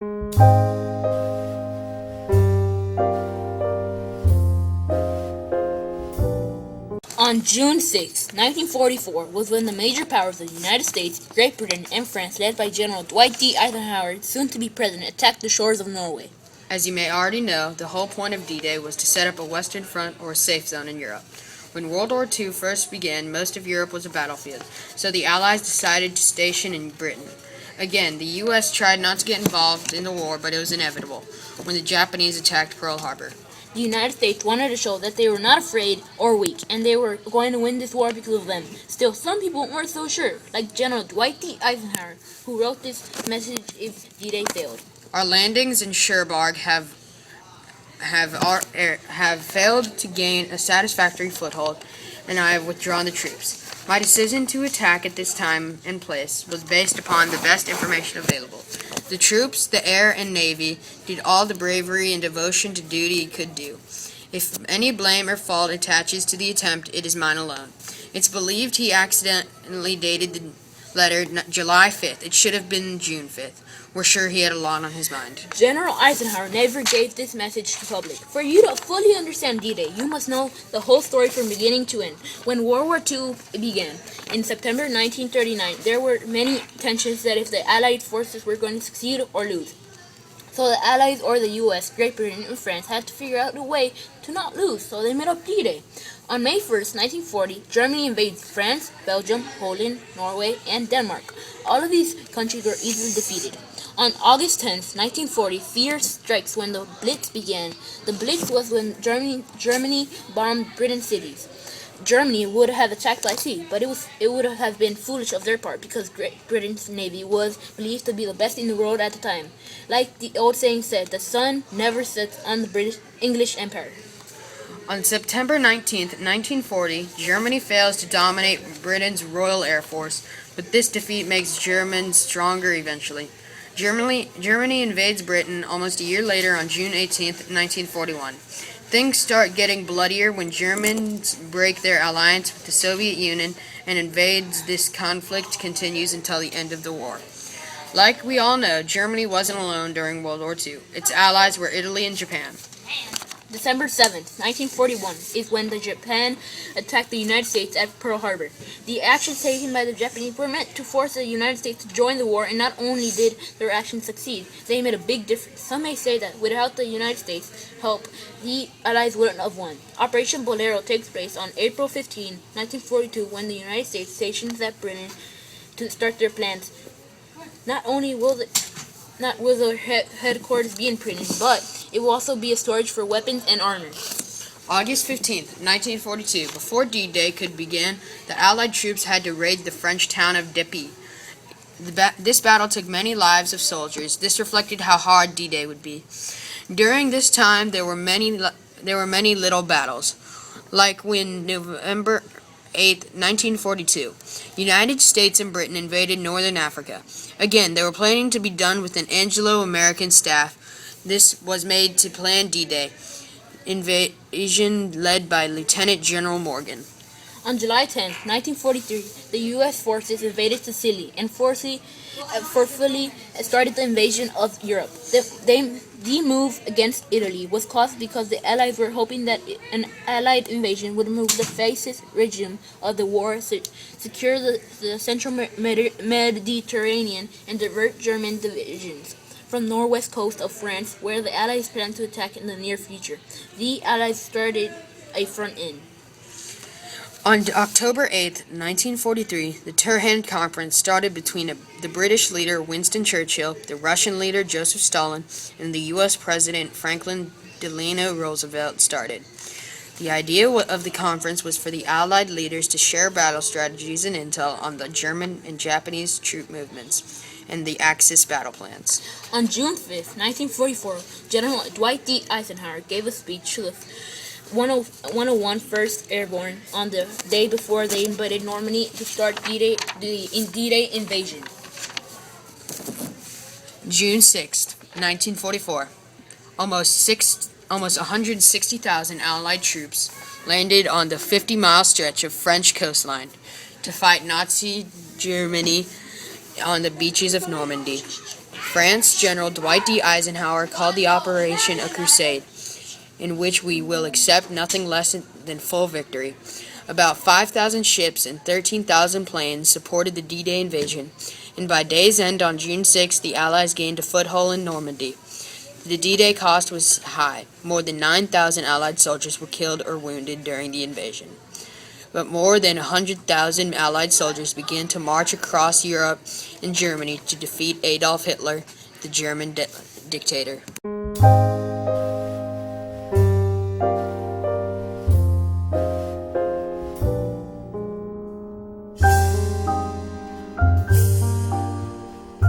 On June 6, 1944, was when the major powers of the United States, Great Britain, and France, led by General Dwight D. Eisenhower, soon-to-be president, attacked the shores of Norway. As you may already know, the whole point of D-Day was to set up a Western Front or a safe zone in Europe. When World War II first began, most of Europe was a battlefield, so the Allies decided to station in Britain. Again, the U.S. tried not to get involved in the war, but it was inevitable when the Japanese attacked Pearl Harbor. The United States wanted to show that they were not afraid or weak, and they were going to win this war because of them. Still, some people weren't so sure, like General Dwight D. Eisenhower, who wrote this message if D-Day failed. Our landings in Cherbourg have failed to gain a satisfactory foothold, and I have withdrawn the troops. My decision to attack at this time and place was based upon the best information available. The troops, the air, and navy did all the bravery and devotion to duty could do. If any blame or fault attaches to the attempt, it is mine alone. It's believed he accidentally dated the letter July 5th. It should have been June 5th. We're sure he had a lot on his mind. General Eisenhower never gave this message to public. For you to fully understand D-Day, you must know the whole story from beginning to end. When World War II began, in September 1939, there were many tensions that if the Allied forces were going to succeed or lose. So the Allies, or the U.S., Great Britain, and France had to figure out a way to not lose, so they made up D-Day. On May 1st, 1940, Germany invades France, Belgium, Poland, Norway, and Denmark. All of these countries were easily defeated. On August 10th, 1940, fear strikes when the Blitz began. The Blitz was when Germany bombed Britain's cities. Germany would have attacked by sea, but it would have been foolish of their part because Great Britain's navy was believed to be the best in the world at the time. Like the old saying said, the sun never sets on the English Empire. On September 19th, 1940, Germany fails to dominate Britain's Royal Air Force, but this defeat makes Germans stronger eventually. Germany invades Britain almost a year later on June 18th, 1941. Things start getting bloodier when Germans break their alliance with the Soviet Union and invades. This conflict continues until the end of the war. Like we all know, Germany wasn't alone during World War II. Its allies were Italy and Japan. December 7th, 1941, is when the Japan attacked the United States at Pearl Harbor. The actions taken by the Japanese were meant to force the United States to join the war, and not only did their actions succeed, they made a big difference. Some may say that without the United States' help, the Allies wouldn't have won. Operation Bolero takes place on April 15, 1942, when the United States stations at Britain to start their plans. Not will the headquarters be in Britain, but it will also be a storage for weapons and armor. August 15th, 1942, before D-Day could begin, the Allied troops had to raid the French town of Dieppe. This battle took many lives of soldiers. This reflected how hard D-Day would be. During this time, there were many little battles, like when November 8th, 1942, United States and Britain invaded Northern Africa. Again, they were planning to be done with an Anglo-American staff. This was made to plan D-Day invasion led by Lieutenant General Morgan. On July 10, 1943, the U.S. forces invaded Sicily and forcefully started the invasion of Europe. The move against Italy was caused because the Allies were hoping that an Allied invasion would remove the fascist regime of the war, secure the central Mediterranean, and divert German divisions from the northwest coast of France, where the Allies planned to attack in the near future. The Allies started a front in. On October 8, 1943, the Turhan Conference started between the British leader Winston Churchill, the Russian leader Joseph Stalin, and the U.S. President Franklin Delano Roosevelt started. The idea of the conference was for the Allied leaders to share battle strategies and intel on the German and Japanese troop movements and the Axis battle plans. On June 5, 1944, General Dwight D. Eisenhower gave a speech to the 101 1st Airborne on the day before they invaded Normandy to start the D-Day invasion. June 6, 1944, almost 160,000 Allied troops landed on the 50-mile stretch of French coastline to fight Nazi Germany on the beaches of Normandy. France General Dwight D. Eisenhower called the operation a crusade, in which we will accept nothing less than full victory. About 5,000 ships and 13,000 planes supported the D-Day invasion, and by day's end on June 6, the Allies gained a foothold in Normandy. The D-Day cost was high. More than 9,000 Allied soldiers were killed or wounded during the invasion. But more than 100,000 Allied soldiers began to march across Europe and Germany to defeat Adolf Hitler, the German dictator.